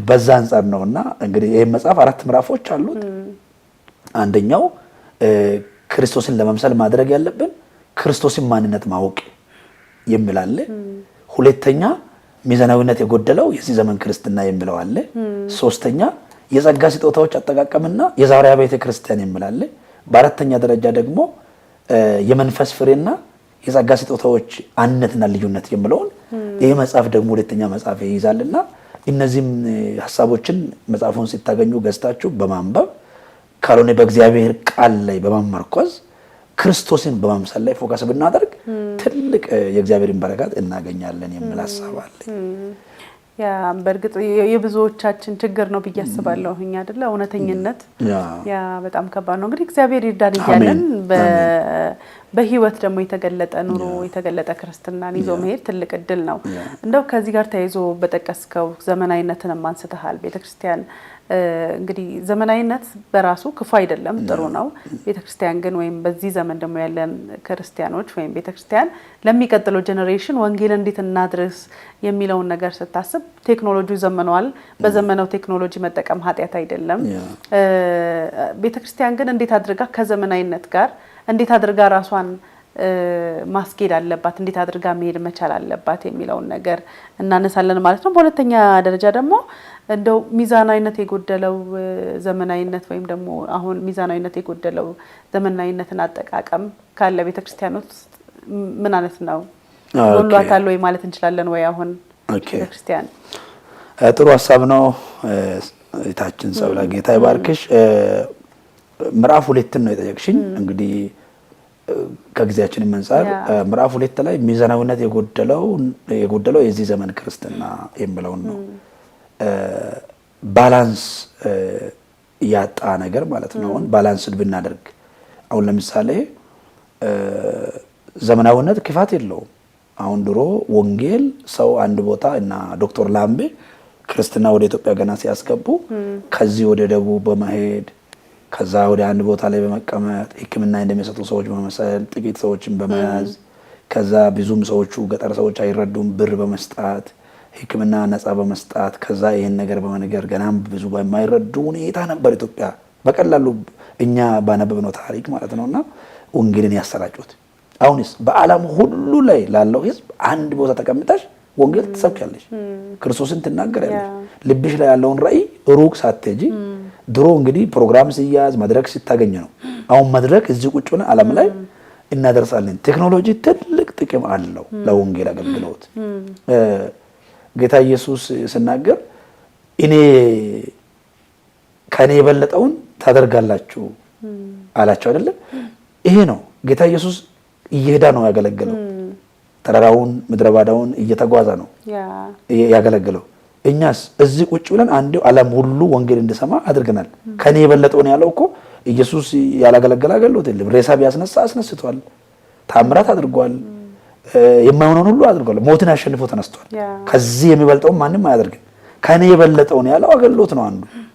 በዛ አንፃር ነውና እንግዲህ ይሄ መጽሐፍ 4 ምዕራፎች አሉት። አንደኛው ክርስቶስን ለመምሰል ማድረግ ያለብን ክርስቶስን ማንነት ማወቅ የሚላል። ሁለተኛ ሚዛናዊነት የጎደለው የዚህ ዘመን ክርስትና የሚለው አለ። ሶስተኛ የጸጋ ስጦታዎች አጠቃቀምና የዛሬዋ ቤተ ክርስቲያን የሚላል። በአራተኛ ደረጃ ደግሞ የመንፈስ ፍሬና የጸጋ ስጦታዎች አንነትና ልዩነት የሚለውን ይሄ መጽሐፍ ደግሞ ሁለተኛ መጽሐፍ ይይዛልና እነዚህም ሐሳቦችን መጽሐፉን ሲታገኙ ገዝታችሁ በማንበብ ካልሆነ በእግዚአብሔር ቃል ላይ በማመርኮዝ ክርስቶስን በማምሰል ላይ ፎከስ ብናደርግ ትልቅ የእግዚአብሔርን በረከት እናገኛለን የሚል ሐሳብ አለኝ። ያ በርግጥ የብዙዎቻችን ችግር ነው ብዬ አስባለሁ። እኛ አይደለ እውነተኝነት ያ በጣም ከባድ ነው። እንግዲህ እግዚአብሔር ይርዳን እያለን በህይወት ደግሞ የተገለጠ ኑሮ የተገለጠ ክርስትናን ይዞ መሄድ ትልቅ እድል ነው። እንደው ከዚህ ጋር ተያይዞ በጠቀስከው ዘመናዊነትን አንስተሃል። ቤተክርስቲያን እንግዲህ ዘመናዊነት በራሱ ክፉ አይደለም፣ ጥሩ ነው። ቤተክርስቲያን ግን ወይም በዚህ ዘመን ደግሞ ያለን ክርስቲያኖች ወይም ቤተክርስቲያን ለሚቀጥለው ጄኔሬሽን ወንጌል እንዴት እናድርስ የሚለውን ነገር ስታስብ ቴክኖሎጂው ዘመኗል። በዘመናው ቴክኖሎጂ መጠቀም ኃጢአት አይደለም። ቤተክርስቲያን ግን እንዴት አድርጋ ከዘመናዊነት ጋር እንዴት አድርጋ ራሷን ማስኬድ አለባት፣ እንዴት አድርጋ መሄድ መቻል አለባት የሚለውን ነገር እናነሳለን ማለት ነው። በሁለተኛ ደረጃ ደግሞ እንደው ሚዛናዊነት የጎደለው ዘመናዊነት ወይም ደግሞ አሁን ሚዛናዊነት የጎደለው ዘመናዊነትን አጠቃቀም ካለ ቤተክርስቲያን ውስጥ ምን አይነት ነው? ወሏታል ወይ ማለት እንችላለን ወይ? አሁን ቤተክርስቲያን ጥሩ ሐሳብ ነው። እታችን ሰብለ ጌታ ይባርክሽ። ምዕራፍ 2 ነው የጠየቅሽኝ። እንግዲህ ከጊዜያችን መንጻር ምዕራፍ 2 ላይ ሚዛናዊነት የጎደለው የዚህ ዘመን ክርስትና የሚለው ነው። ባላንስ ያጣ ነገር ማለት ነው። ባላንስ ብናደርግ አሁን ለምሳሌ ዘመናዊነት ክፋት የለውም። አሁን ድሮ ወንጌል ሰው አንድ ቦታ እና ዶክተር ላምቤ ክርስትና ወደ ኢትዮጵያ ገና ሲያስገቡ ከዚህ ወደ ደቡብ በመሄድ ከዛ ወደ አንድ ቦታ ላይ በመቀመጥ ሕክምና እንደሚሰጡ ሰዎች በመሰል ጥቂት ሰዎችን በመያዝ ከዛ ብዙም ሰዎቹ ገጠር ሰዎች አይረዱም ብር በመስጣት ሕክምና ነፃ በመስጣት ከዛ ይሄን ነገር በመነገር ገናም ብዙ በማይረዱ ሁኔታ ነበር ኢትዮጵያ በቀላሉ እኛ ባነበብነው ታሪክ ማለት ነውና ወንጌልን ያሰራጩት። አሁንስ በዓለም ሁሉ ላይ ላለው ህዝብ አንድ ቦታ ተቀምጠሽ ወንጌል ትሰብካለሽ፣ ክርስቶስን ትናገራለሽ። ልብሽ ላይ ያለውን ራእይ ሩቅ ሳትሄጂ ድሮ እንግዲህ ፕሮግራም ሲያዝ መድረክ ሲታገኝ ነው። አሁን መድረክ እዚህ ቁጭ ብለን ዓለም ላይ እናደርሳለን። ቴክኖሎጂ ትልቅ ጥቅም አለው ለወንጌል አገልግሎት። ጌታ ኢየሱስ ሲናገር እኔ ከኔ የበለጠውን ታደርጋላችሁ አላቸው አይደለ? ይሄ ነው ጌታ ኢየሱስ እየሄዳ ነው ያገለገለው። ተራራውን ምድረባዳውን እየተጓዘ ነው ያገለገለው። እኛስ እዚህ ቁጭ ብለን አንዴው ዓለም ሁሉ ወንጌል እንዲሰማ አድርገናል። ከኔ የበለጠውን ያለው እኮ ኢየሱስ ያላገለገለ አገልግሎት የለም። ሬሳ ቢያስነሳ አስነስቷል፣ ታምራት አድርጓል፣ የማይሆነውን ሁሉ አድርጓል፣ ሞትን አሸንፎ ተነስቷል። ከዚህ የሚበልጠው ማንም አያደርግም። ከኔ የበለጠውን ያለው አገልግሎት ነው አንዱ።